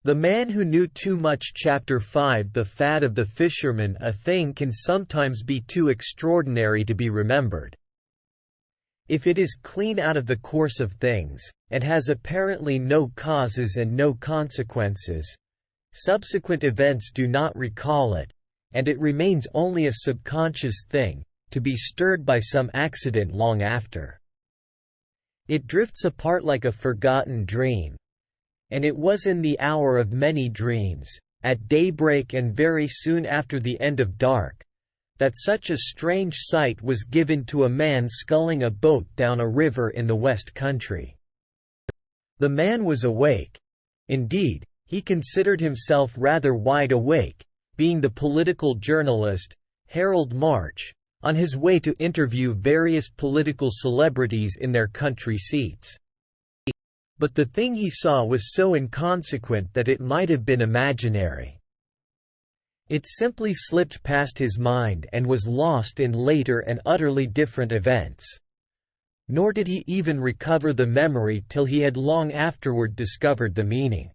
The man who knew too much. Chapter 5 The fad of the fisherman. A thing can sometimes be too extraordinary to be remembered. If it is clean out of the course of things, and has apparently no causes and no consequences, subsequent events do not recall it, and it remains only a subconscious thing, to be stirred by some accident long after. It drifts apart like a forgotten dream. And it was in the hour of many dreams, at daybreak and very soon after the end of dark, that such a strange sight was given to a man sculling a boat down a river in the West Country. The man was awake. Indeed, he considered himself rather wide awake, being the political journalist, Harold March, on his way to interview various political celebrities in their country seats. But the thing he saw was so inconsequent that it might have been imaginary. It simply slipped past his mind and was lost in later and utterly different events. Nor did he even recover the memory till he had long afterward discovered the meaning.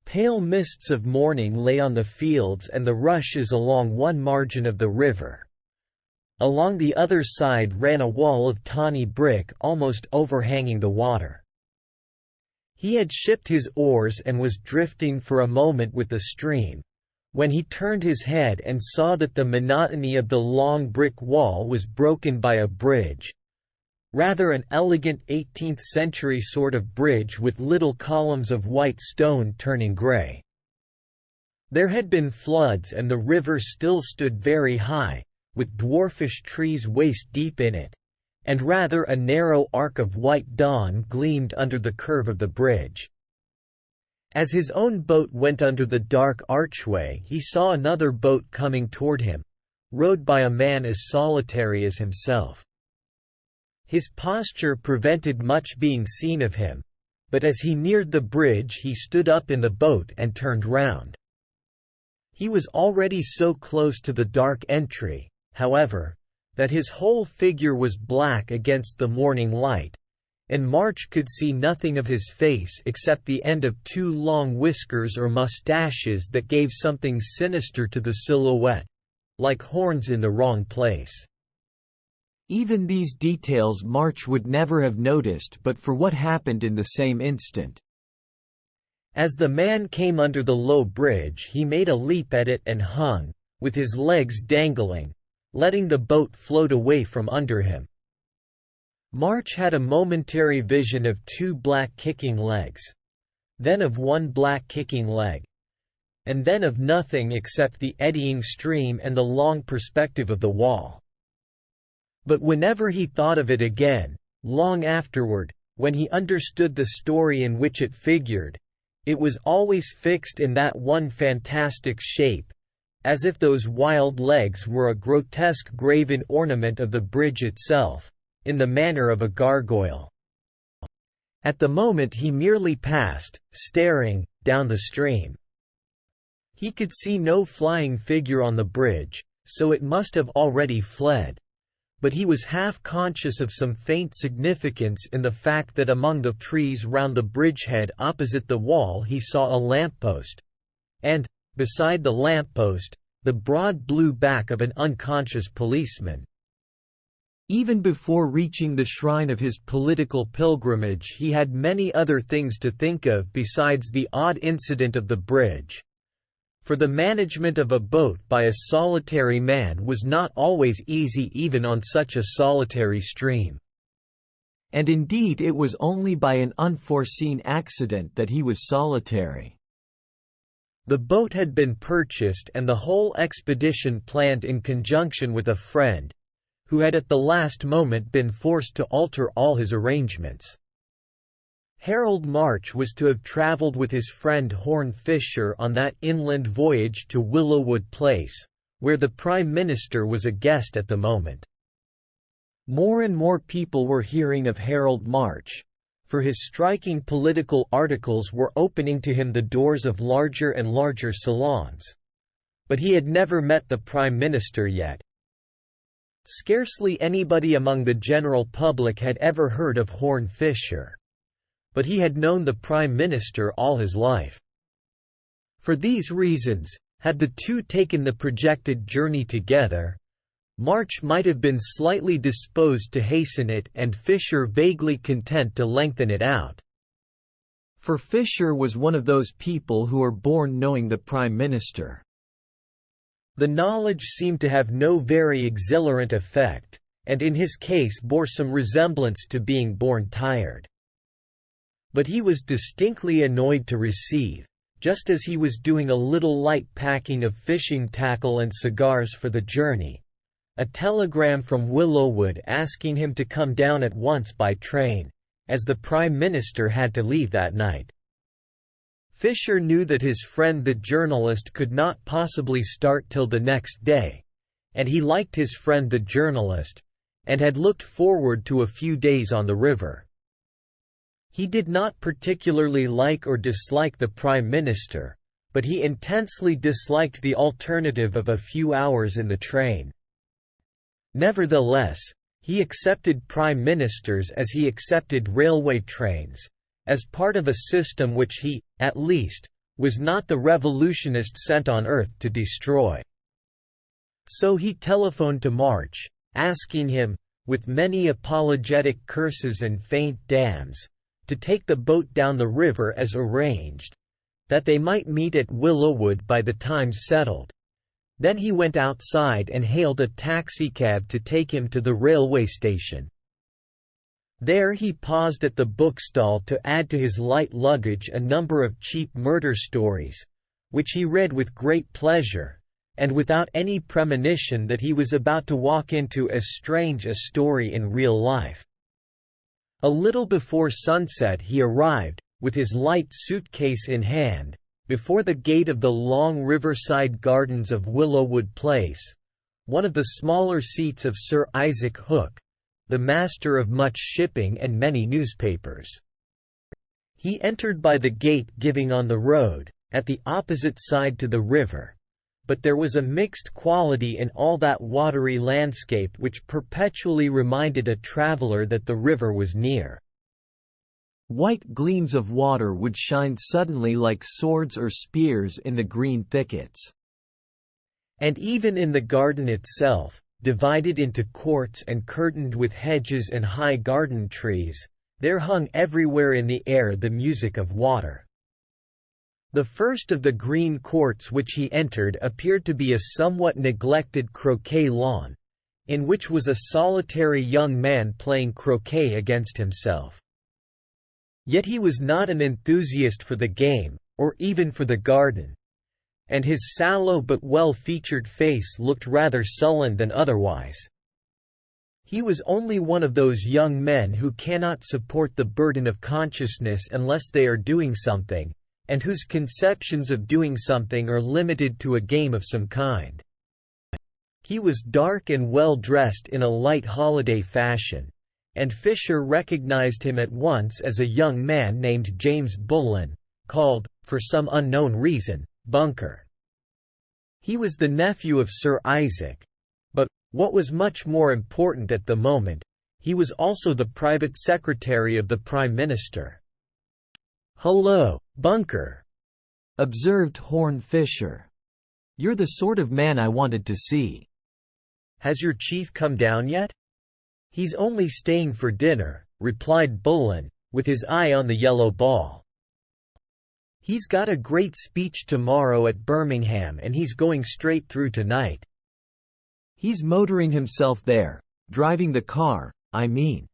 Pale mists of morning lay on the fields and the rushes along one margin of the river. Along the other side ran a wall of tawny brick almost overhanging the water. He had shipped his oars and was drifting for a moment with the stream, when he turned his head and saw that the monotony of the long brick wall was broken by a bridge, rather an elegant 18th-century sort of bridge with little columns of white stone turning grey. There had been floods and the river still stood very high, with dwarfish trees waist-deep in it, and rather a narrow arc of white dawn gleamed under the curve of the bridge. As his own boat went under the dark archway, he saw another boat coming toward him, rowed by a man as solitary as himself. His posture prevented much being seen of him, but as he neared the bridge he stood up in the boat and turned round. He was already so close to the dark entry, however, that his whole figure was black against the morning light, and March could see nothing of his face except the end of two long whiskers or mustaches that gave something sinister to the silhouette, like horns in the wrong place. Even these details March would never have noticed but for what happened in the same instant. As the man came under the low bridge he made a leap at it and hung, with his legs dangling, letting the boat float away from under him. March had a momentary vision of two black kicking legs, then of one black kicking leg, and then of nothing except the eddying stream and the long perspective of the wall. But whenever he thought of it again, long afterward, when he understood the story in which it figured, it was always fixed in that one fantastic shape, as if those wild legs were a grotesque graven ornament of the bridge itself, in the manner of a gargoyle. At the moment he merely passed, staring, down the stream. He could see no flying figure on the bridge, so it must have already fled, but he was half conscious of some faint significance in the fact that among the trees round the bridgehead opposite the wall he saw a lamppost, and, beside the lamppost, the broad blue back of an unconscious policeman. Even before reaching the shrine of his political pilgrimage he had many other things to think of besides the odd incident of the bridge. For the management of a boat by a solitary man was not always easy even on such a solitary stream. And indeed it was only by an unforeseen accident that he was solitary. The boat had been purchased and the whole expedition planned in conjunction with a friend, who had at the last moment been forced to alter all his arrangements. Harold March was to have travelled with his friend Horne Fisher on that inland voyage to Willowwood Place, where the Prime Minister was a guest at the moment. More and more people were hearing of Harold March, for his striking political articles were opening to him the doors of larger and larger salons. But he had never met the Prime Minister yet. Scarcely anybody among the general public had ever heard of Horne Fisher. But he had known the Prime Minister all his life. For these reasons, had the two taken the projected journey together, March might have been slightly disposed to hasten it and Fisher vaguely content to lengthen it out. For Fisher was one of those people who are born knowing the Prime Minister. The knowledge seemed to have no very exhilarant effect, and in his case bore some resemblance to being born tired. But he was distinctly annoyed to receive, just as he was doing a little light packing of fishing tackle and cigars for the journey, a telegram from Willowwood asking him to come down at once by train, as the Prime Minister had to leave that night. Fisher knew that his friend the journalist could not possibly start till the next day, and he liked his friend the journalist, and had looked forward to a few days on the river. He did not particularly like or dislike the Prime Minister, but he intensely disliked the alternative of a few hours in the train. Nevertheless, he accepted Prime Ministers as he accepted railway trains, as part of a system which he, at least, was not the revolutionist sent on earth to destroy. So he telephoned to March, asking him, with many apologetic curses and faint damns, to take the boat down the river as arranged, that they might meet at Willowwood by the time settled. Then he went outside and hailed a taxicab to take him to the railway station. There he paused at the bookstall to add to his light luggage a number of cheap murder stories, which he read with great pleasure, and without any premonition that he was about to walk into as strange a story in real life. A little before sunset he arrived, with his light suitcase in hand, before the gate of the long riverside gardens of Willowwood Place, one of the smaller seats of Sir Isaac Hook, the master of much shipping and many newspapers. He entered by the gate giving on the road, at the opposite side to the river, but there was a mixed quality in all that watery landscape which perpetually reminded a traveller that the river was near. White gleams of water would shine suddenly like swords or spears in the green thickets. And even in the garden itself, divided into courts and curtained with hedges and high garden trees, there hung everywhere in the air the music of water. The first of the green courts which he entered appeared to be a somewhat neglected croquet lawn, in which was a solitary young man playing croquet against himself. Yet he was not an enthusiast for the game, or even for the garden, and his sallow but well-featured face looked rather sullen than otherwise. He was only one of those young men who cannot support the burden of consciousness unless they are doing something, and whose conceptions of doing something are limited to a game of some kind. He was dark and well dressed in a light holiday fashion, and Fisher recognized him at once as a young man named James Bullen, called, for some unknown reason, Bunker. He was the nephew of Sir Isaac, but, what was much more important at the moment, he was also the private secretary of the Prime Minister. "Hello, Bunker," observed Horne Fisher. "You're the sort of man I wanted to see. Has your chief come down yet?" "He's only staying for dinner," replied Bullen, with his eye on the yellow ball. "He's got a great speech tomorrow at Birmingham and he's going straight through tonight." "He's motoring himself there, driving the car, I mean.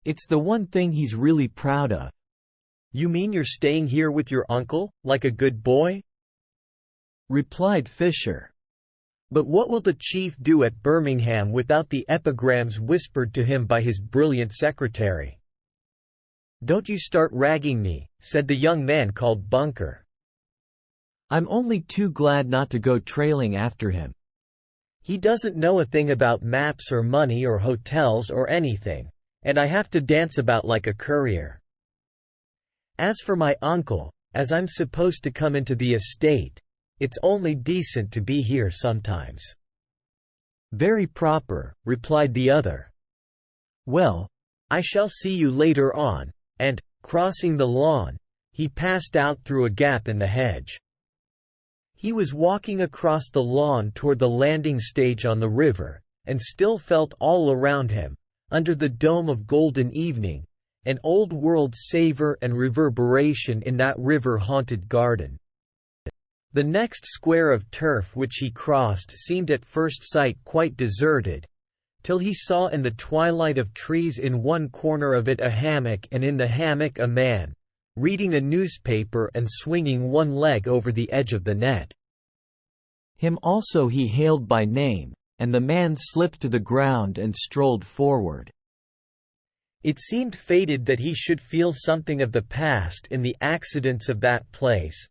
It's the one thing he's really proud of." "You mean you're staying here with your uncle, like a good boy?" replied Fisher. "But what will the chief do at Birmingham without the epigrams whispered to him by his brilliant secretary?" "Don't you start ragging me," said the young man called Bunker. "I'm only too glad not to go trailing after him. He doesn't know a thing about maps or money or hotels or anything, and I have to dance about like a courier. As for my uncle, as I'm supposed to come into the estate, it's only decent to be here sometimes." "Very proper," replied the other. "Well, I shall see you later on," and, crossing the lawn, he passed out through a gap in the hedge. He was walking across the lawn toward the landing stage on the river, and still felt all around him, under the dome of golden evening, an old-world savor and reverberation in that river-haunted garden. The next square of turf which he crossed seemed at first sight quite deserted, till he saw in the twilight of trees in one corner of it a hammock, and in the hammock a man, reading a newspaper and swinging one leg over the edge of the net. Him also he hailed by name, and the man slipped to the ground and strolled forward. It seemed fated that he should feel something of the past in the accidents of that place,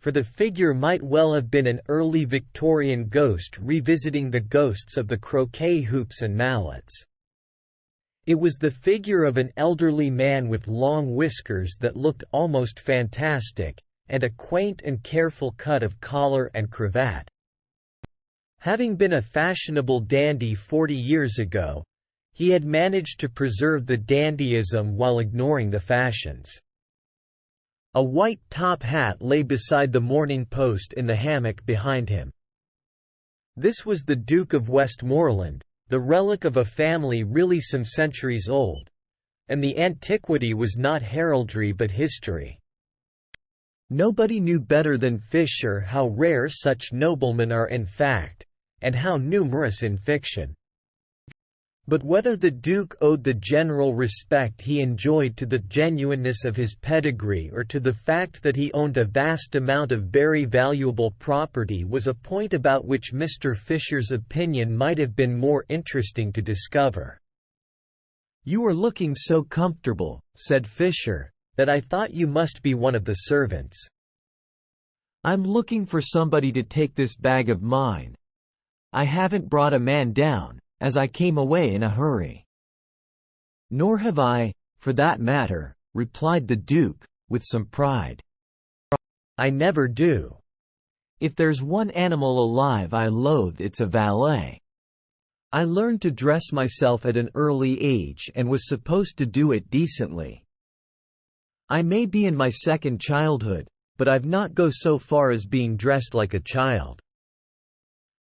for the figure might well have been an early Victorian ghost revisiting the ghosts of the croquet hoops and mallets. It was the figure of an elderly man with long whiskers that looked almost fantastic, and a quaint and careful cut of collar and cravat. Having been a fashionable dandy 40 years ago, he had managed to preserve the dandyism while ignoring the fashions. A white top hat lay beside the Morning Post in the hammock behind him. This was the Duke of Westmoreland, the relic of a family really some centuries old, and the antiquity was not heraldry but history. Nobody knew better than Fisher how rare such noblemen are in fact, and how numerous in fiction. But whether the Duke owed the general respect he enjoyed to the genuineness of his pedigree or to the fact that he owned a vast amount of very valuable property was a point about which Mr. Fisher's opinion might have been more interesting to discover. "You are looking so comfortable," said Fisher, "that I thought you must be one of the servants." "I'm looking for somebody to take this bag of mine. I haven't brought a man down, as I came away in a hurry." "Nor have I, for that matter," replied the Duke, with some pride. "I never do. If there's one animal alive I loathe, it's a valet. I learned to dress myself at an early age and was supposed to do it decently. I may be in my second childhood, but I've not go so far as being dressed like a child."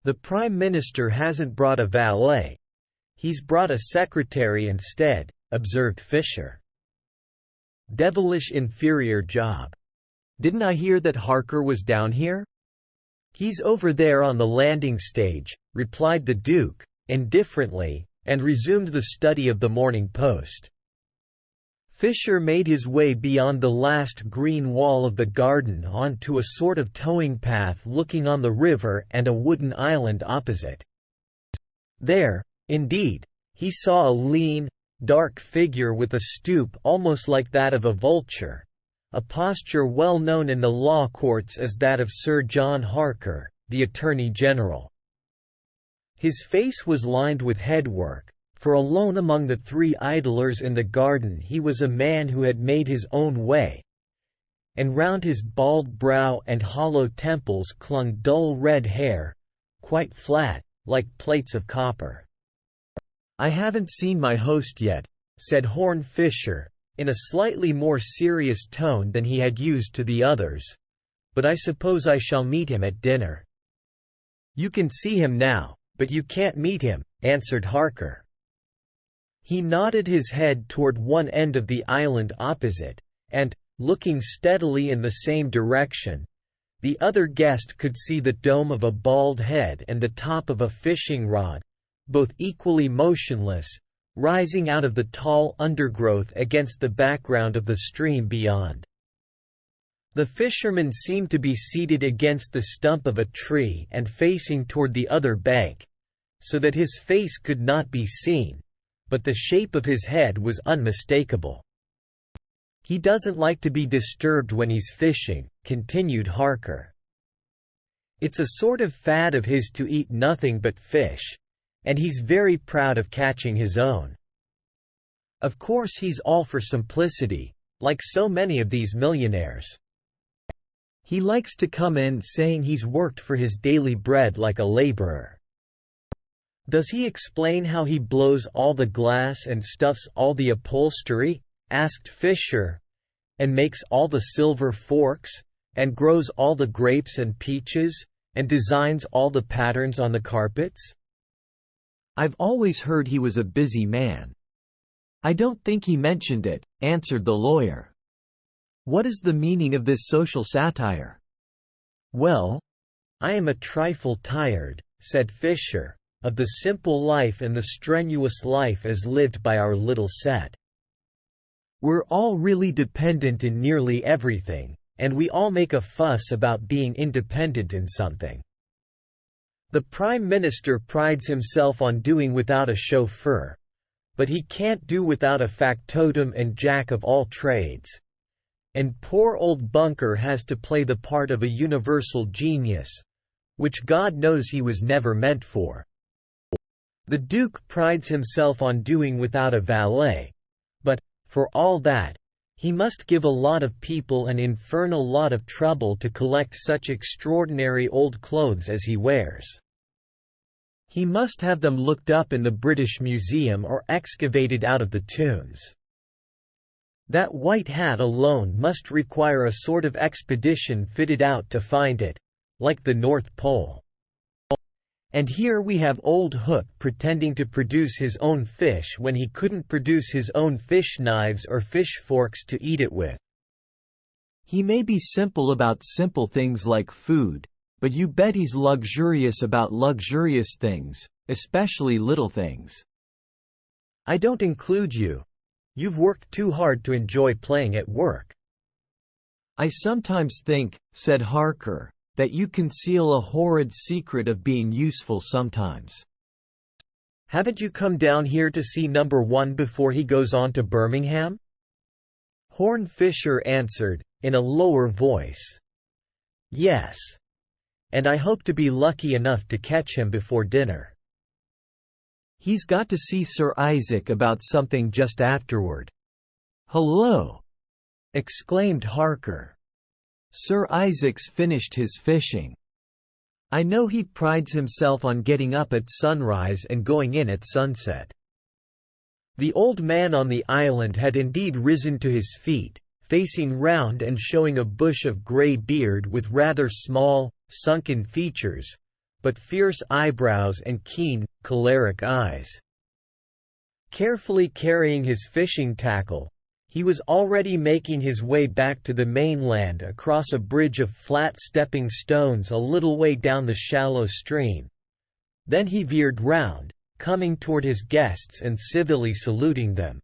"The Prime Minister hasn't brought a valet. He's brought a secretary instead," observed Fisher. "Devilish inferior job. Didn't I hear that Harker was down here?" "He's over there on the landing stage," replied the Duke, indifferently, and resumed the study of the Morning Post. Fisher made his way beyond the last green wall of the garden on to a sort of towing path looking on the river and a wooden island opposite. There, indeed, he saw a lean, dark figure with a stoop almost like that of a vulture, a posture well known in the law courts as that of Sir John Harker, the Attorney General. His face was lined with headwork, for alone among the three idlers in the garden he was a man who had made his own way, and round his bald brow and hollow temples clung dull red hair, quite flat, like plates of copper. "I haven't seen my host yet," said Horne Fisher, in a slightly more serious tone than he had used to the others, "but I suppose I shall meet him at dinner." "You can see him now, but you can't meet him," answered Harker. He nodded his head toward one end of the island opposite, and, looking steadily in the same direction, the other guest could see the dome of a bald head and the top of a fishing rod, both equally motionless, rising out of the tall undergrowth against the background of the stream beyond. The fisherman seemed to be seated against the stump of a tree and facing toward the other bank, so that his face could not be seen, but the shape of his head was unmistakable. "He doesn't like to be disturbed when he's fishing," continued Harker. "It's a sort of fad of his to eat nothing but fish, and he's very proud of catching his own. Of course he's all for simplicity, like so many of these millionaires. He likes to come in saying he's worked for his daily bread like a laborer." "Does he explain how he blows all the glass and stuffs all the upholstery?" asked Fisher. "And makes all the silver forks? and grows all the grapes and peaches, and designs all the patterns on the carpets?" "I've always heard he was a busy man." "I don't think he mentioned it," answered the lawyer. "What is the meaning of this social satire?" "Well, I am a trifle tired," said Fisher, "of the simple life and the strenuous life as lived by our little set. We're all really dependent in nearly everything, and we all make a fuss about being independent in something. The Prime Minister prides himself on doing without a chauffeur, but he can't do without a factotum and jack of all trades. And poor old Bunker has to play the part of a universal genius, which God knows he was never meant for. The Duke prides himself on doing without a valet, but, for all that, he must give a lot of people an infernal lot of trouble to collect such extraordinary old clothes as he wears. He must have them looked up in the British Museum or excavated out of the tombs. That white hat alone must require a sort of expedition fitted out to find it, like the North Pole. And here we have old Hook pretending to produce his own fish when he couldn't produce his own fish knives or fish forks to eat it with. He may be simple about simple things like food, but you bet he's luxurious about luxurious things, especially little things." "I don't include you. You've worked too hard to enjoy playing at work." "I sometimes think," said Harker, "that you conceal a horrid secret of being useful sometimes." "Haven't you come down here to see number 1 before he goes on to Birmingham?" Horne Fisher answered, in a lower voice. "Yes. And I hope to be lucky enough to catch him before dinner." "He's got to see Sir Isaac about something just afterward." "Hello!" exclaimed Harker. "Sir Isaac's finished his fishing. I know he prides himself on getting up at sunrise and going in at sunset." The old man on the island had indeed risen to his feet, facing round and showing a bush of grey beard with rather small, sunken features, but fierce eyebrows and keen, choleric eyes. Carefully carrying his fishing tackle, he was already making his way back to the mainland across a bridge of flat stepping stones a little way down the shallow stream. Then he veered round, coming toward his guests and civilly saluting them.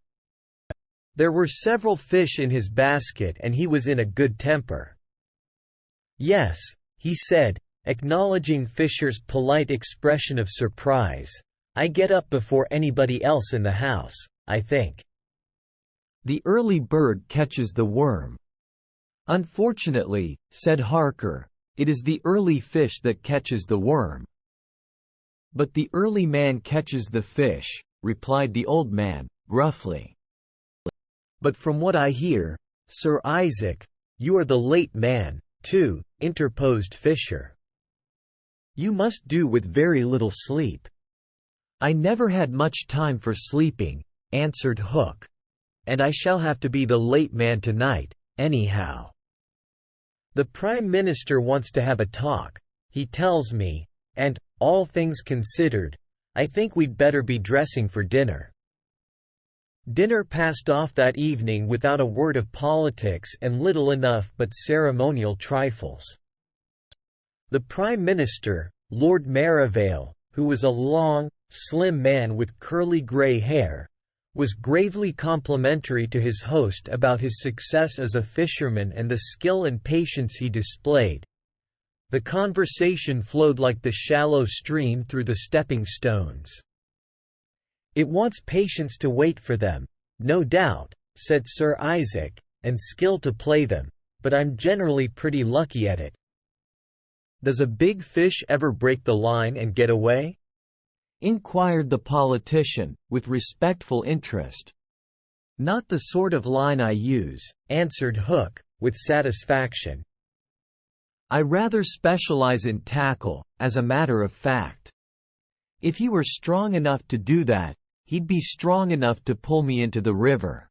There were several fish in his basket and he was in a good temper. "Yes," he said, acknowledging Fisher's polite expression of surprise, "I get up before anybody else in the house, I think." "The early bird catches the worm." "Unfortunately," said Harker, "it is the early fish that catches the worm." "But the early man catches the fish," replied the old man, gruffly. "But from what I hear, Sir Isaac, you are the late man, too," interposed Fisher. "You must do with very little sleep." "I never had much time for sleeping," answered Hook. "And I shall have to be the late man tonight, anyhow. The Prime Minister wants to have a talk, he tells me, and, all things considered, I think we'd better be dressing for dinner." Dinner passed off that evening without a word of politics and little enough but ceremonial trifles. The Prime Minister, Lord Merivale, who was a long, slim man with curly grey hair, was gravely complimentary to his host about his success as a fisherman and the skill and patience he displayed. The conversation flowed like the shallow stream through the stepping stones. "It wants patience to wait for them, no doubt," said Sir Isaac, "and skill to play them, but I'm generally pretty lucky at it." "Does a big fish ever break the line and get away?" inquired the politician, with respectful interest. "Not the sort of line I use," answered Hook, with satisfaction. "I rather specialize in tackle, as a matter of fact. If he were strong enough to do that, he'd be strong enough to pull me into the river."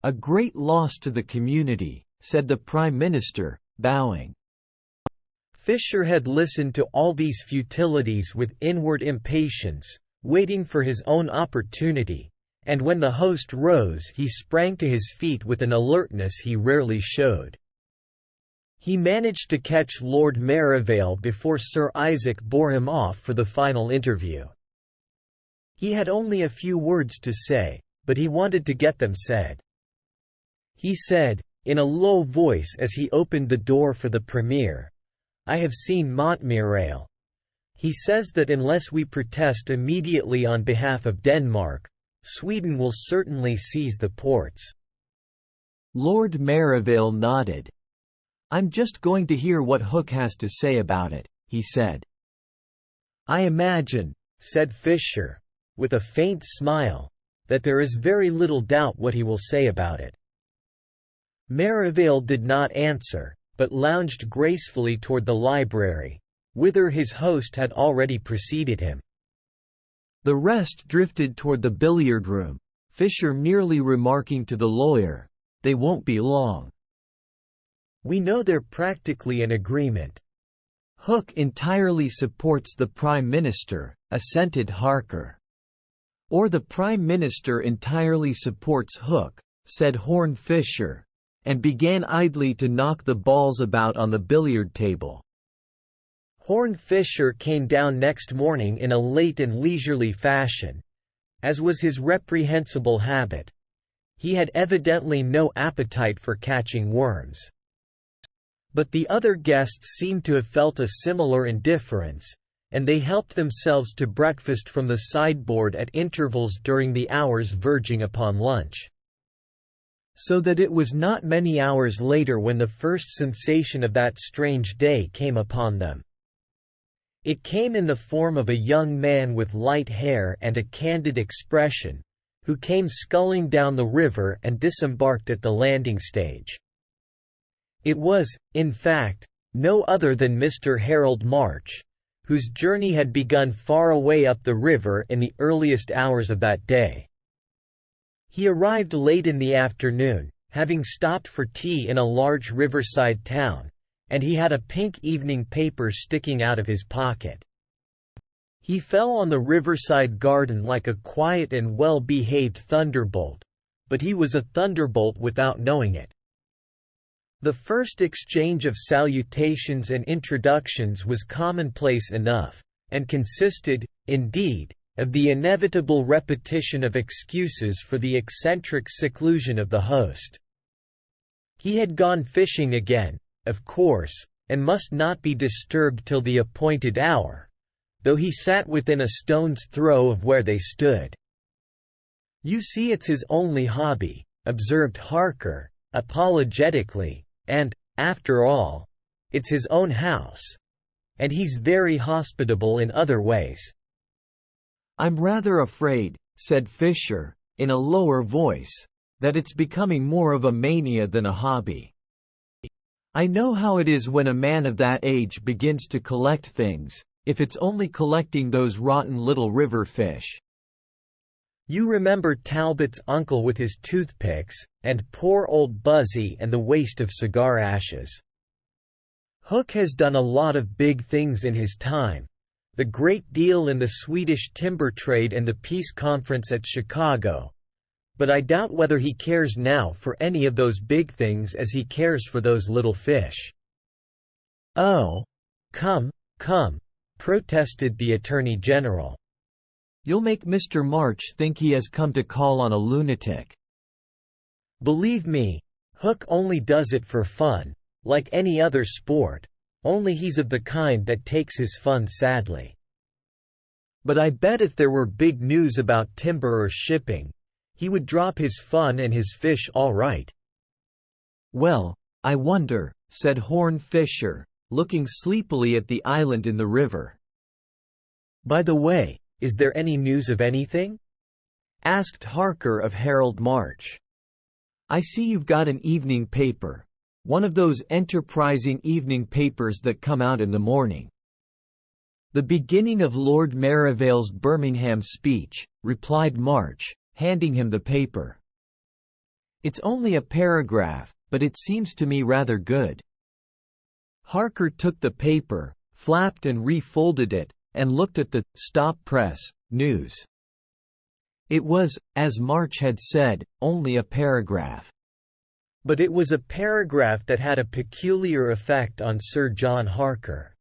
"A great loss to the community," said the Prime Minister, bowing. Fisher had listened to all these futilities with inward impatience, waiting for his own opportunity, and when the host rose he sprang to his feet with an alertness he rarely showed. He managed to catch Lord Merivale before Sir Isaac bore him off for the final interview. He had only a few words to say, but he wanted to get them said. He said, in a low voice as he opened the door for the Premier, "I have seen Montmirail. He says that unless we protest immediately on behalf of Denmark, Sweden will certainly seize the ports." Lord Merivale nodded. "I'm just going to hear what Hook has to say about it," he said. "I imagine," said Fisher, with a faint smile, "that there is very little doubt what he will say about it." Merivale did not answer, but lounged gracefully toward the library, whither his host had already preceded him. The rest drifted toward the billiard room, Fisher merely remarking to the lawyer, "They won't be long." "We know they're practically in agreement." "Hook entirely supports the Prime Minister," assented Harker. "Or the Prime Minister entirely supports Hook," said Horne Fisher, and began idly to knock the balls about on the billiard table. Horne Fisher came down next morning in a late and leisurely fashion, as was his reprehensible habit. He had evidently no appetite for catching worms. But the other guests seemed to have felt a similar indifference, and they helped themselves to breakfast from the sideboard at intervals during the hours verging upon lunch. So that it was not many hours later when the first sensation of that strange day came upon them. It came in the form of a young man with light hair and a candid expression, who came sculling down the river and disembarked at the landing stage. It was, in fact, no other than Mr. Harold March, whose journey had begun far away up the river in the earliest hours of that day. He arrived late in the afternoon, having stopped for tea in a large riverside town, and he had a pink evening paper sticking out of his pocket. He fell on the riverside garden like a quiet and well-behaved thunderbolt, but he was a thunderbolt without knowing it. The first exchange of salutations and introductions was commonplace enough, and consisted, indeed, of the inevitable repetition of excuses for the eccentric seclusion of the host. He had gone fishing again, of course, and must not be disturbed till the appointed hour, though he sat within a stone's throw of where they stood. "You see it's his only hobby," observed Harker, apologetically, "and, after all, it's his own house. And he's very hospitable in other ways." "I'm rather afraid," said Fisher, in a lower voice, "that it's becoming more of a mania than a hobby. I know how it is when a man of that age begins to collect things, if it's only collecting those rotten little river fish." "You remember Talbot's uncle with his toothpicks, and poor old Buzzy and the waste of cigar ashes. Hook has done a lot of big things in his time. The great deal in the Swedish timber trade and the peace conference at Chicago. But I doubt whether he cares now for any of those big things as he cares for those little fish." "Oh, come, come," protested the Attorney General. "You'll make Mr. March think he has come to call on a lunatic." "Believe me, Hook only does it for fun, like any other sport, only he's of the kind that takes his fun sadly. But I bet if there were big news about timber or shipping, he would drop his fun and his fish all right." "Well, I wonder," said Horne Fisher, looking sleepily at the island in the river. "By the way, is there any news of anything?" asked Harker of Harold March. "I see you've got an evening paper. One of those enterprising evening papers that come out in the morning." "The beginning of Lord Merivale's Birmingham speech," replied March, handing him the paper. "It's only a paragraph, but it seems to me rather good." Harker took the paper, flapped and refolded it, and looked at the "Stop Press" news. It was, as March had said, only a paragraph. But it was a paragraph that had a peculiar effect on Sir John Harker.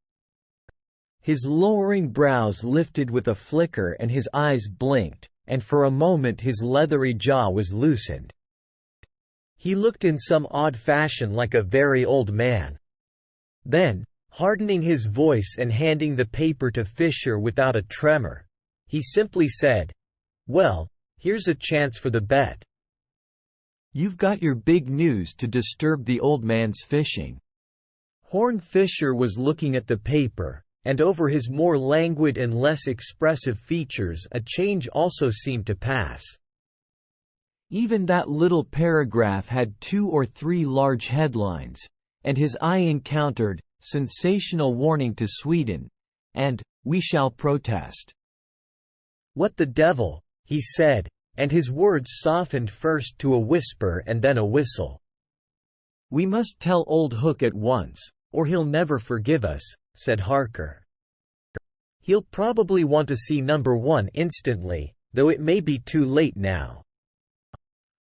His lowering brows lifted with a flicker and his eyes blinked, and for a moment his leathery jaw was loosened. He looked in some odd fashion like a very old man. Then, hardening his voice and handing the paper to Fisher without a tremor, he simply said, "Well, here's a chance for the bet. You've got your big news to disturb the old man's fishing." Horne Fisher was looking at the paper, and over his more languid and less expressive features a change also seemed to pass. Even that little paragraph had 2 or 3 large headlines, and his eye encountered "Sensational Warning to Sweden" and "We Shall Protest." "What the devil," he said, and his words softened first to a whisper and then a whistle. "We must tell old Hook at once, or he'll never forgive us," said Harker. "He'll probably want to see number 1 instantly, though it may be too late now."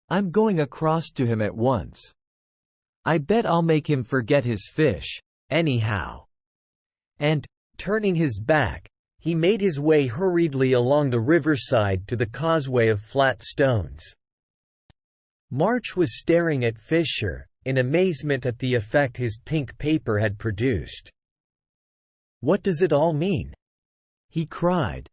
"I'm going across to him at once. I bet I'll make him forget his fish, anyhow." And, turning his back, he made his way hurriedly along the riverside to the causeway of flat stones. March was staring at Fisher, in amazement at the effect his pink paper had produced. "What does it all mean?" he cried.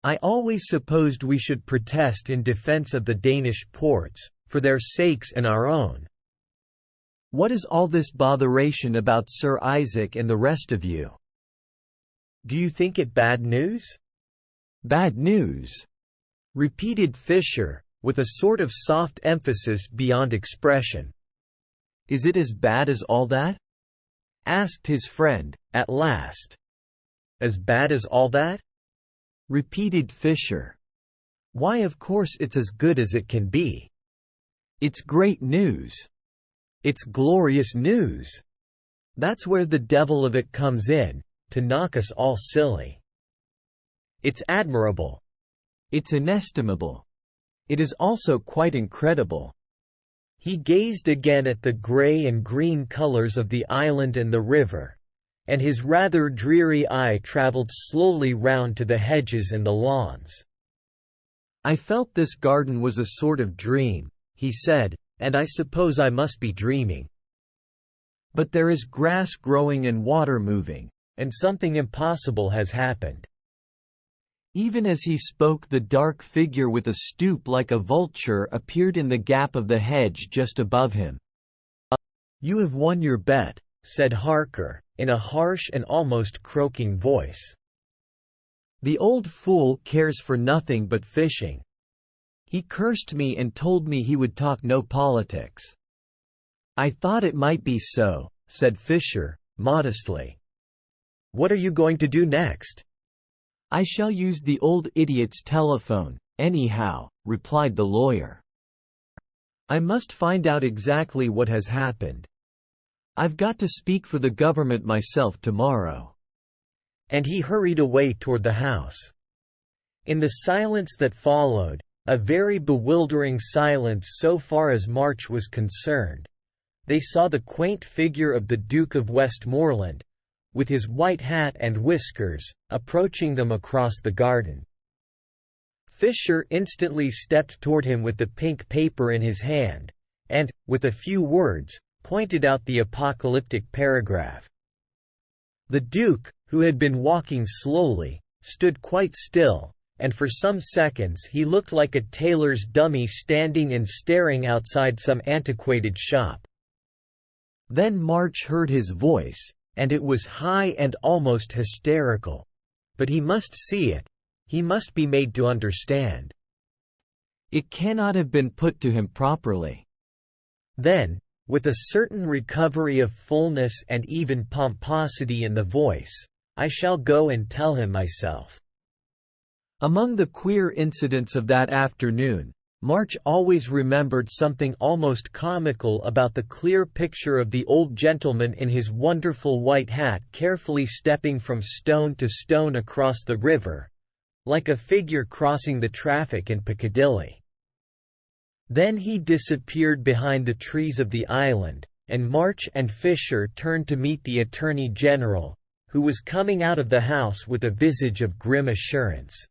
"I always supposed we should protest in defense of the Danish ports, for their sakes and our own. What is all this botheration about Sir Isaac and the rest of you?" "Do you think it bad news?" "Bad news?" repeated Fisher, with a sort of soft emphasis beyond expression. "Is it as bad as all that?" asked his friend, at last. "As bad as all that?" repeated Fisher. "Why, of course it's as good as it can be. It's great news. It's glorious news. That's where the devil of it comes in, to knock us all silly. It's admirable. It's inestimable. It is also quite incredible." He gazed again at the grey and green colours of the island and the river, and his rather dreary eye travelled slowly round to the hedges and the lawns. "I felt this garden was a sort of dream," he said, "and I suppose I must be dreaming. But there is grass growing and water moving, and something impossible has happened." Even as he spoke, the dark figure with a stoop like a vulture appeared in the gap of the hedge just above him. "You have won your bet," said Harker, in a harsh and almost croaking voice. "The old fool cares for nothing but fishing. He cursed me and told me he would talk no politics." "I thought it might be so," said Fisher, modestly. "What are you going to do next?" "I shall use the old idiot's telephone, anyhow," replied the lawyer. "I must find out exactly what has happened. I've got to speak for the government myself tomorrow." And he hurried away toward the house. In the silence that followed, a very bewildering silence so far as March was concerned, they saw the quaint figure of the Duke of Westmoreland, with his white hat and whiskers, approaching them across the garden. Fisher instantly stepped toward him with the pink paper in his hand, and, with a few words, pointed out the apocalyptic paragraph. The Duke, who had been walking slowly, stood quite still, and for some seconds he looked like a tailor's dummy standing and staring outside some antiquated shop. Then March heard his voice, and it was high and almost hysterical. But he must see it. He must be made to understand. It cannot have been put to him properly. Then, with a certain recovery of fullness and even pomposity in the voice, "I shall go and tell him myself." Among the queer incidents of that afternoon, March always remembered something almost comical about the clear picture of the old gentleman in his wonderful white hat carefully stepping from stone to stone across the river, like a figure crossing the traffic in Piccadilly. Then he disappeared behind the trees of the island, and March and Fisher turned to meet the Attorney General, who was coming out of the house with a visage of grim assurance.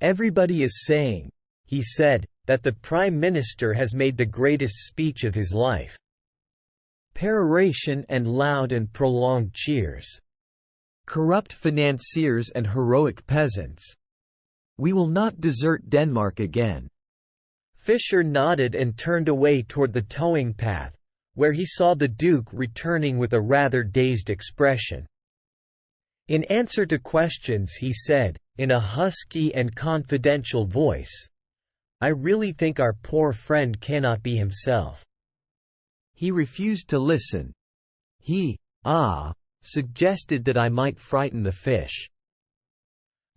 "Everybody is saying," he said, "that the Prime Minister has made the greatest speech of his life." Peroration and loud and prolonged cheers. Corrupt financiers and heroic peasants. "We will not desert Denmark again." Fisher nodded and turned away toward the towing path, where he saw the Duke returning with a rather dazed expression. In answer to questions he said, in a husky and confidential voice, "I really think our poor friend cannot be himself." He refused to listen. He suggested that I might frighten the fish.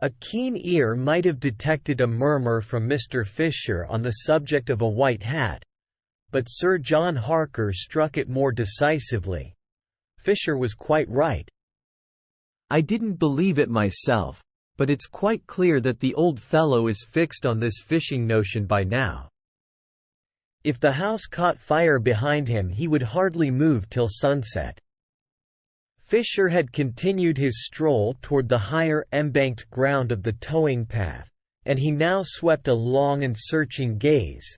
A keen ear might have detected a murmur from Mr. Fisher on the subject of a white hat, but Sir John Harker struck it more decisively. Fisher was quite right. "I didn't believe it myself, but it's quite clear that the old fellow is fixed on this fishing notion by now. If the house caught fire behind him he would hardly move till sunset." Fisher had continued his stroll toward the higher embanked ground of the towing path, and he now swept a long and searching gaze,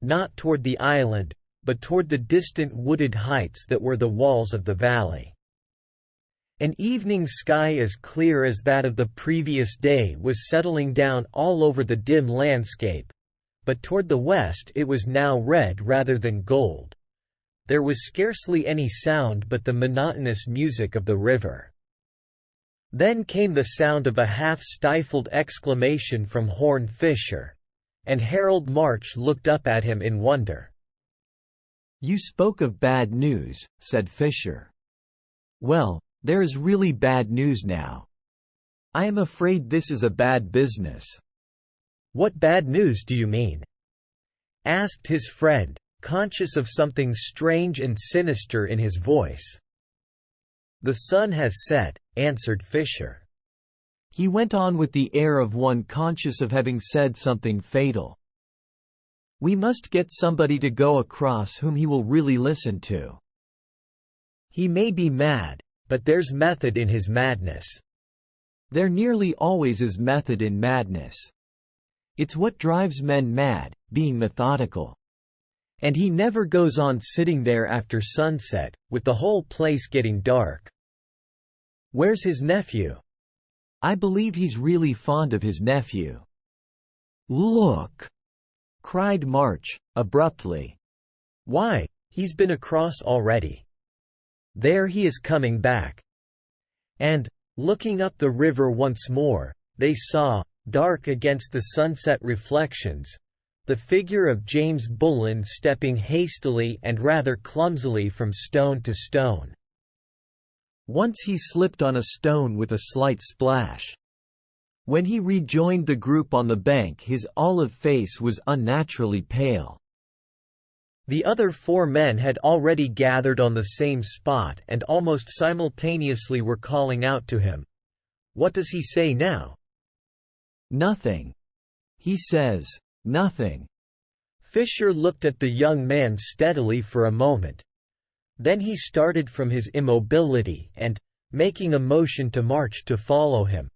not toward the island, but toward the distant wooded heights that were the walls of the valley. An evening sky as clear as that of the previous day was settling down all over the dim landscape, but toward the west it was now red rather than gold. There was scarcely any sound but the monotonous music of the river. Then came the sound of a half-stifled exclamation from Horne Fisher, and Harold March looked up at him in wonder. "You spoke of bad news," said Fisher. "Well, there is really bad news now. I am afraid this is a bad business." "What bad news do you mean?" asked his friend, conscious of something strange and sinister in his voice. "The sun has set," answered Fisher. He went on with the air of one conscious of having said something fatal. "We must get somebody to go across whom he will really listen to. He may be mad, but there's method in his madness. There nearly always is method in madness. It's what drives men mad, being methodical. And he never goes on sitting there after sunset, with the whole place getting dark. Where's his nephew? I believe he's really fond of his nephew." "Look!" cried March, abruptly. "Why, he's been across already. There he is coming back." And, looking up the river once more, they saw, dark against the sunset reflections, the figure of James Bullen stepping hastily and rather clumsily from stone to stone. Once he slipped on a stone with a slight splash. When he rejoined the group on the bank his olive face was unnaturally pale. The other 4 men had already gathered on the same spot and almost simultaneously were calling out to him. "What does he say now?" "Nothing. He says, nothing." Fisher looked at the young man steadily for a moment. Then he started from his immobility and, making a motion to March to follow him,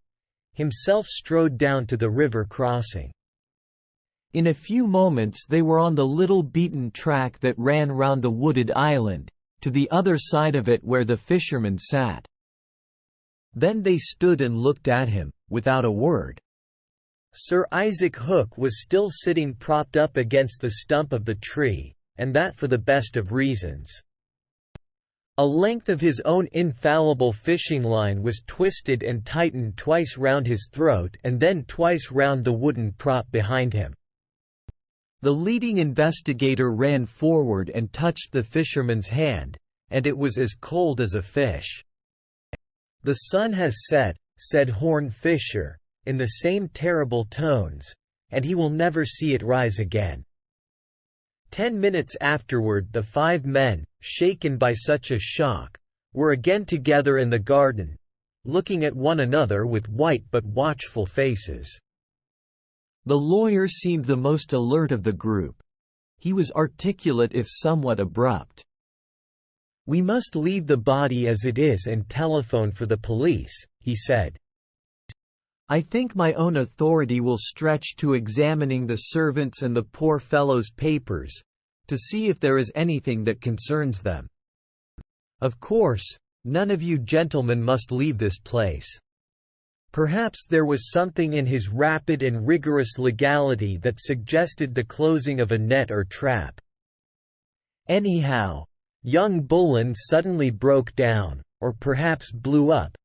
himself strode down to the river crossing. In a few moments they were on the little beaten track that ran round a wooded island, to the other side of it where the fisherman sat. Then they stood and looked at him, without a word. Sir Isaac Hook was still sitting propped up against the stump of the tree, and that for the best of reasons. A length of his own infallible fishing line was twisted and tightened twice round his throat and then twice round the wooden prop behind him. The leading investigator ran forward and touched the fisherman's hand, and it was as cold as a fish. "The sun has set," said Horne Fisher, in the same terrible tones, and he will never see it rise again." 10 minutes afterward, the 5 men, shaken by such a shock, were again together in the garden, looking at one another with white but watchful faces. The lawyer seemed the most alert of the group. He was articulate if somewhat abrupt. "We must leave the body as it is and telephone for the police," he said. "I think my own authority will stretch to examining the servants and the poor fellow's papers, to see if there is anything that concerns them. Of course, none of you gentlemen must leave this place." Perhaps there was something in his rapid and rigorous legality that suggested the closing of a net or trap. Anyhow, young Bullen suddenly broke down, or perhaps blew up,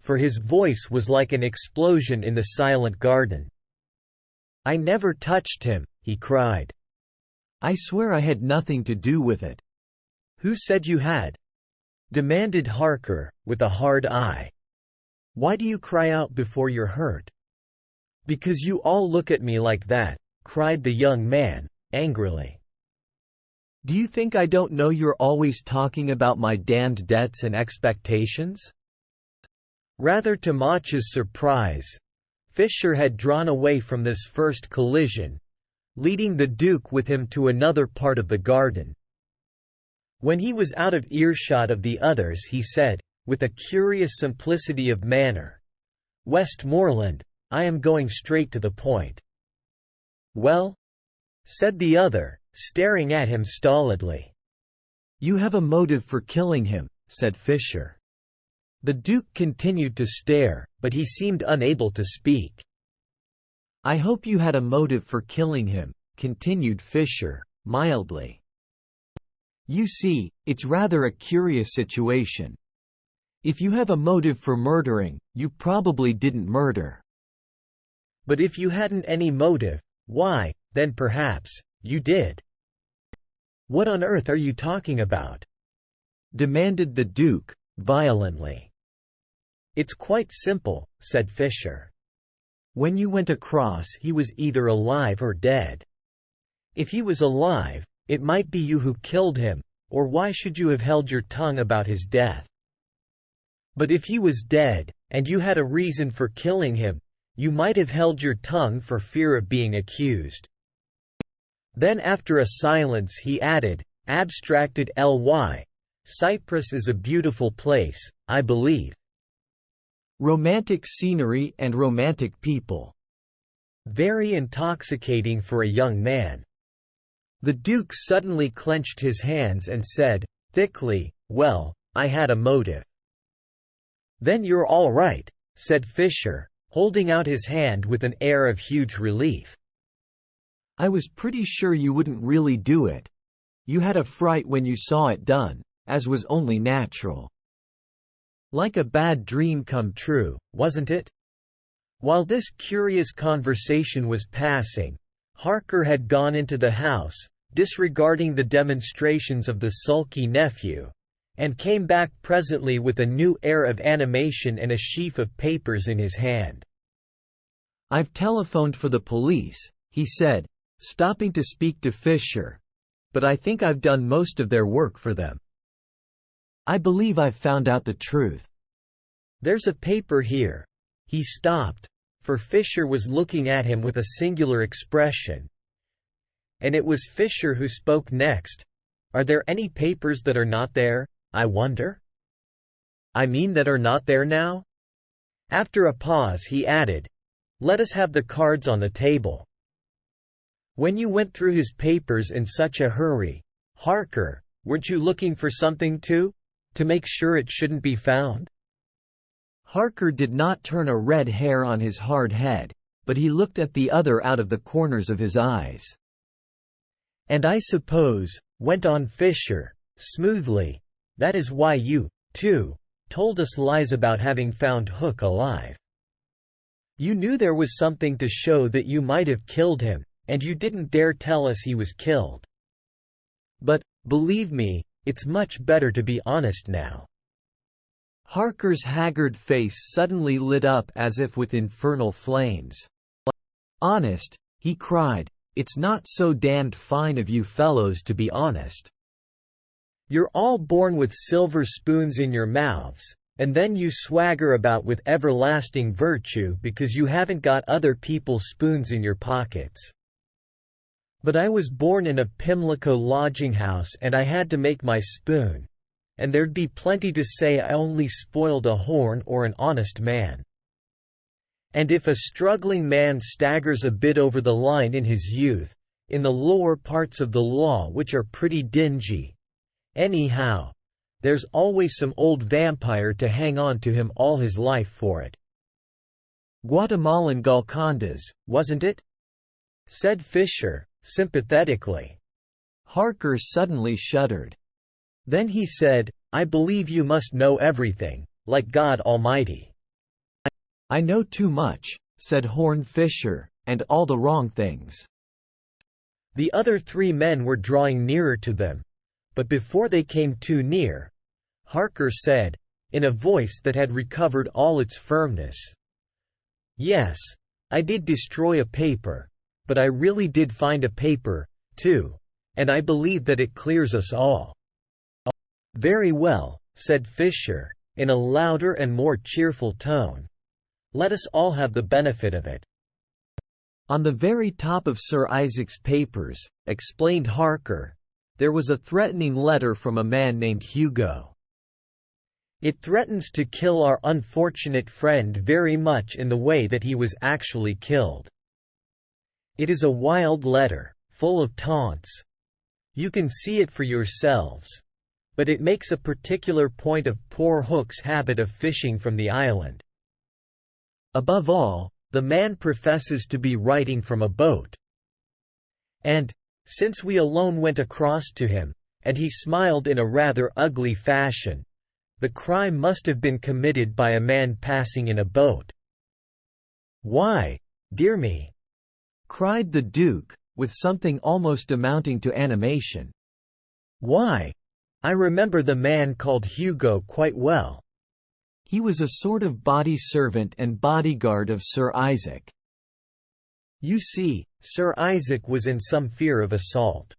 for his voice was like an explosion in the silent garden. "I never touched him," he cried. "I swear I had nothing to do with it." "Who said you had?" demanded Harker, with a hard eye. "Why do you cry out before you're hurt?" "Because you all look at me like that," cried the young man, angrily. "Do you think I don't know you're always talking about my damned debts and expectations?" Rather to Mach's surprise, Fisher had drawn away from this first collision, leading the Duke with him to another part of the garden. When he was out of earshot of the others, he said, with a curious simplicity of manner, "Westmoreland, I am going straight to the point." "Well?" said the other, staring at him stolidly. "You have a motive for killing him," said Fisher. The Duke continued to stare, but he seemed unable to speak. "I hope you had a motive for killing him," continued Fisher, mildly. "You see, it's rather a curious situation. If you have a motive for murdering, you probably didn't murder. But if you hadn't any motive, why, then perhaps, you did." "What on earth are you talking about?" demanded the Duke, violently. "It's quite simple," said Fisher. "When you went across, he was either alive or dead. If he was alive, it might be you who killed him, or why should you have held your tongue about his death? But if he was dead, and you had a reason for killing him, you might have held your tongue for fear of being accused." Then after a silence he added, abstracted ly, "Cyprus is a beautiful place, I believe. Romantic scenery and romantic people. Very intoxicating for a young man." The Duke suddenly clenched his hands and said, thickly, "Well, I had a motive." "Then you're all right," said Fisher, holding out his hand with an air of huge relief. "I was pretty sure you wouldn't really do it. You had a fright when you saw it done, as was only natural." Like a bad dream come true, wasn't it? While this curious conversation was passing, Harker had gone into the house, disregarding the demonstrations of the sulky nephew, and came back presently with a new air of animation and a sheaf of papers in his hand. "I've telephoned for the police," he said, stopping to speak to Fisher, "but I think I've done most of their work for them. I believe I've found out the truth. There's a paper here." He stopped, for Fisher was looking at him with a singular expression. And it was Fisher who spoke next. "Are there any papers that are not there, I wonder?" "I mean that are not there now?" After a pause he added, "Let us have the cards on the table." "When you went through his papers in such a hurry, Harker, weren't you looking for something to make sure it shouldn't be found?" Harker did not turn a red hair on his hard head, but he looked at the other out of the corners of his eyes. "And I suppose," went on Fisher, smoothly, "that is why you, too, told us lies about having found Hook alive. You knew there was something to show that you might have killed him, and you didn't dare tell us he was killed. But, believe me, it's much better to be honest now." Harker's haggard face suddenly lit up as if with infernal flames. "Honest?" he cried. "It's not so damned fine of you fellows to be honest. You're all born with silver spoons in your mouths, and then you swagger about with everlasting virtue because you haven't got other people's spoons in your pockets. But I was born in a Pimlico lodging house and I had to make my spoon, and there'd be plenty to say I only spoiled a horn or an honest man. And if a struggling man staggers a bit over the line in his youth, in the lower parts of the law which are pretty dingy, anyhow, there's always some old vampire to hang on to him all his life for it." "Guatemalan Golcondas, wasn't it?" said Fisher, sympathetically. Harker suddenly shuddered. Then he said, "I believe you must know everything, like God Almighty." "I know too much," said Horne Fisher, "and all the wrong things." The other three men were drawing nearer to them, but before they came too near, Harker said, in a voice that had recovered all its firmness, "Yes, I did destroy a paper, but I really did find a paper, too, and I believe that it clears us all." "Very well," said Fisher, in a louder and more cheerful tone. "Let us all have the benefit of it." "On the very top of Sir Isaac's papers," explained Harker, "there was a threatening letter from a man named Hugo. It threatens to kill our unfortunate friend very much in the way that he was actually killed. It is a wild letter, full of taunts. You can see it for yourselves. But it makes a particular point of poor Hook's habit of fishing from the island. Above all, the man professes to be writing from a boat. And, since we alone went across to him, and he smiled in a rather ugly fashion, the crime must have been committed by a man passing in a boat." "Why, dear me!" cried the Duke, with something almost amounting to animation. "Why? I remember the man called Hugo quite well. He was a sort of body servant and bodyguard of Sir Isaac. You see, Sir Isaac was in some fear of assault.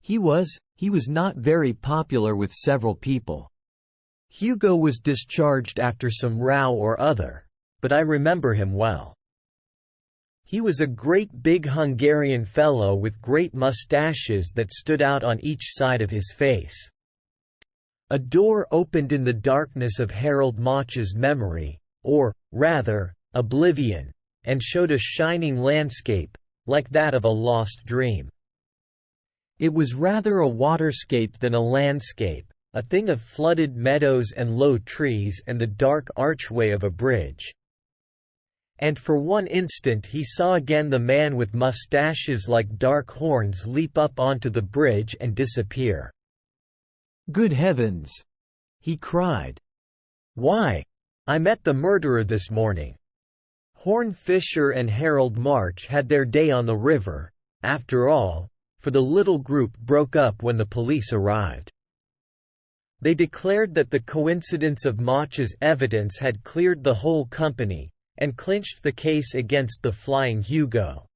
He was not very popular with several people. Hugo was discharged after some row or other, but I remember him well. He was a great big Hungarian fellow with great mustaches that stood out on each side of his face. A door opened in the darkness of Harold Mach's memory, or, rather, oblivion, and showed a shining landscape, like that of a lost dream. It was rather a waterscape than a landscape, a thing of flooded meadows and low trees and the dark archway of a bridge. And for one instant he saw again the man with mustaches like dark horns leap up onto the bridge and disappear. "Good heavens!" he cried. "Why, I met the murderer this morning." Horne Fisher and Harold March had their day on the river, after all, for the little group broke up when the police arrived. They declared that the coincidence of Mach's evidence had cleared the whole company, and clinched the case against the Flying Hugo.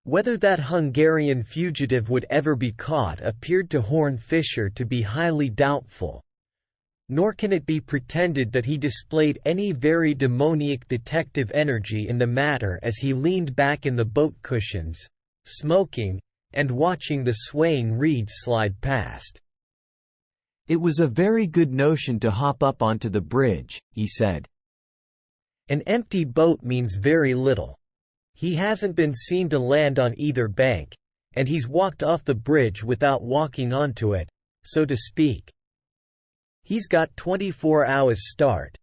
Whether that Hungarian fugitive would ever be caught appeared to Horne Fisher to be highly doubtful. Nor can it be pretended that he displayed any very demoniac detective energy in the matter as he leaned back in the boat cushions, smoking, and watching the swaying reeds slide past. "It was a very good notion to hop up onto the bridge," he said. "An empty boat means very little. He hasn't been seen to land on either bank, and he's walked off the bridge without walking onto it, so to speak. He's got 24 hours start.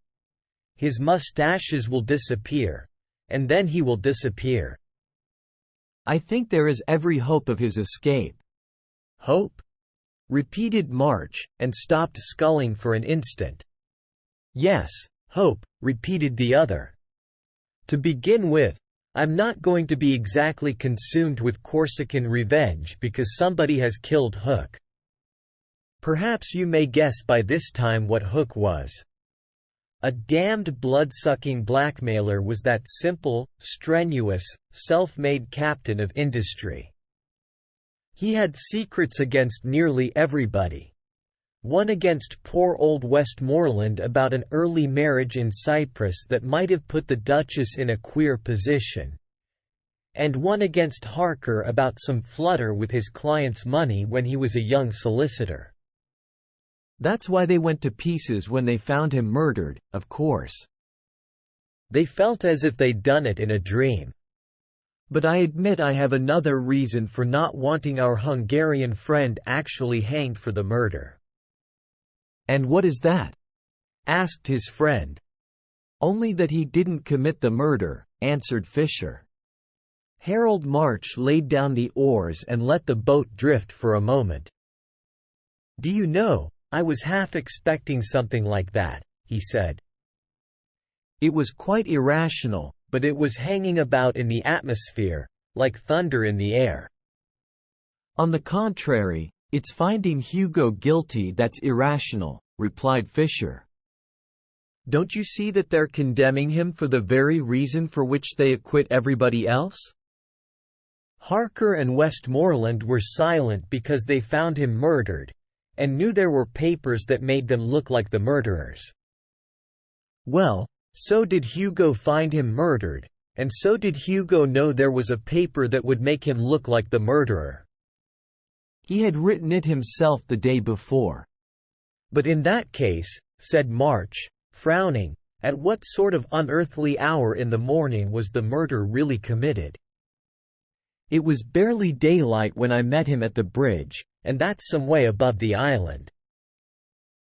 His mustaches will disappear, and then he will disappear." "I think there is every hope of his escape." "Hope?" repeated March, and stopped sculling for an instant. "Yes, hope," repeated the other. "To begin with, I'm not going to be exactly consumed with Corsican revenge because somebody has killed Hook. Perhaps you may guess by this time what Hook was. A damned blood-sucking blackmailer was that simple, strenuous, self-made captain of industry. He had secrets against nearly everybody. One against poor old Westmoreland about an early marriage in Cyprus that might have put the Duchess in a queer position. And one against Harker about some flutter with his client's money when he was a young solicitor. That's why they went to pieces when they found him murdered, of course. They felt as if they'd done it in a dream. But I admit I have another reason for not wanting our Hungarian friend actually hanged for the murder. And what is that? Asked his friend. Only that he didn't commit the murder, answered Fisher. Harold March laid down the oars and let the boat drift for a moment. Do you know, I was half expecting something like that, he said. It was quite irrational, but it was hanging about in the atmosphere, like thunder in the air. On the contrary, it's finding Hugo guilty that's irrational, replied Fisher. Don't you see that they're condemning him for the very reason for which they acquit everybody else? Harker and Westmoreland were silent because they found him murdered, and knew there were papers that made them look like the murderers. Well, so did Hugo find him murdered, and so did Hugo know there was a paper that would make him look like the murderer. He had written it himself the day before. But in that case, said March, frowning, at what sort of unearthly hour in the morning was the murder really committed? It was barely daylight when I met him at the bridge, and that's some way above the island.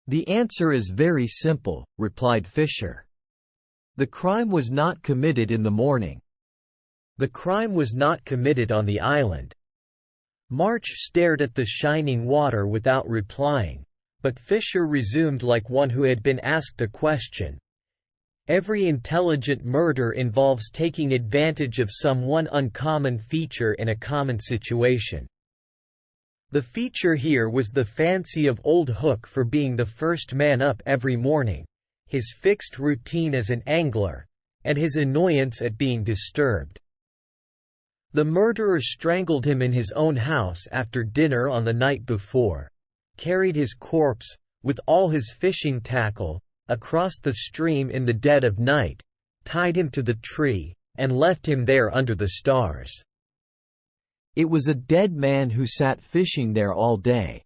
The answer is very simple, replied Fisher. The crime was not committed in the morning. The crime was not committed on the island. March stared at the shining water without replying, but Fisher resumed like one who had been asked a question. Every intelligent murder involves taking advantage of some one uncommon feature in a common situation. The feature here was the fancy of Old Hook for being the first man up every morning, his fixed routine as an angler, and his annoyance at being disturbed. The murderer strangled him in his own house after dinner on the night before, carried his corpse, with all his fishing tackle, across the stream in the dead of night, tied him to the tree, and left him there under the stars. It was a dead man who sat fishing there all day.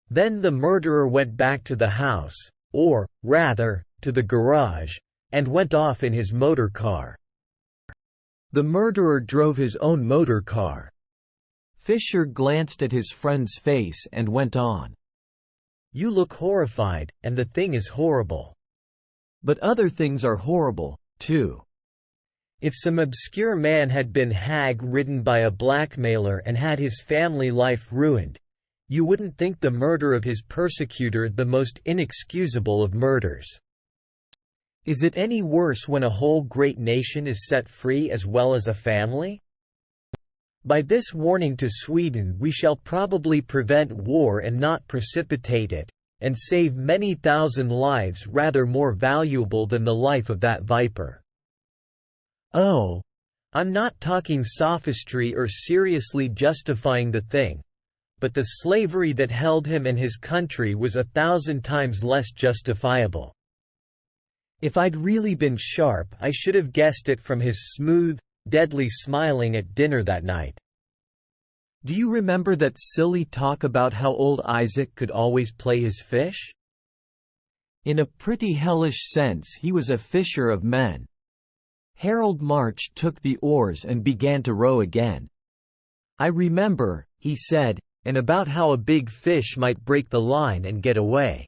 Then the murderer went back to the house, or, rather, to the garage, and went off in his motor car. The murderer drove his own motor car. Fisher glanced at his friend's face and went on. You look horrified, and the thing is horrible. But other things are horrible, too. If some obscure man had been hag-ridden by a blackmailer and had his family life ruined, you wouldn't think the murder of his persecutor the most inexcusable of murders. Is it any worse when a whole great nation is set free as well as a family? By this warning to Sweden we shall probably prevent war and not precipitate it, and save many thousand lives rather more valuable than the life of that viper. Oh, I'm not talking sophistry or seriously justifying the thing, but the slavery that held him and his country was 1,000 times less justifiable. If I'd really been sharp I should have guessed it from his smooth, deadly smiling at dinner that night. Do you remember that silly talk about how old Isaac could always play his fish? In a pretty hellish sense he was a fisher of men. Harold March took the oars and began to row again. I remember, he said, and about how a big fish might break the line and get away.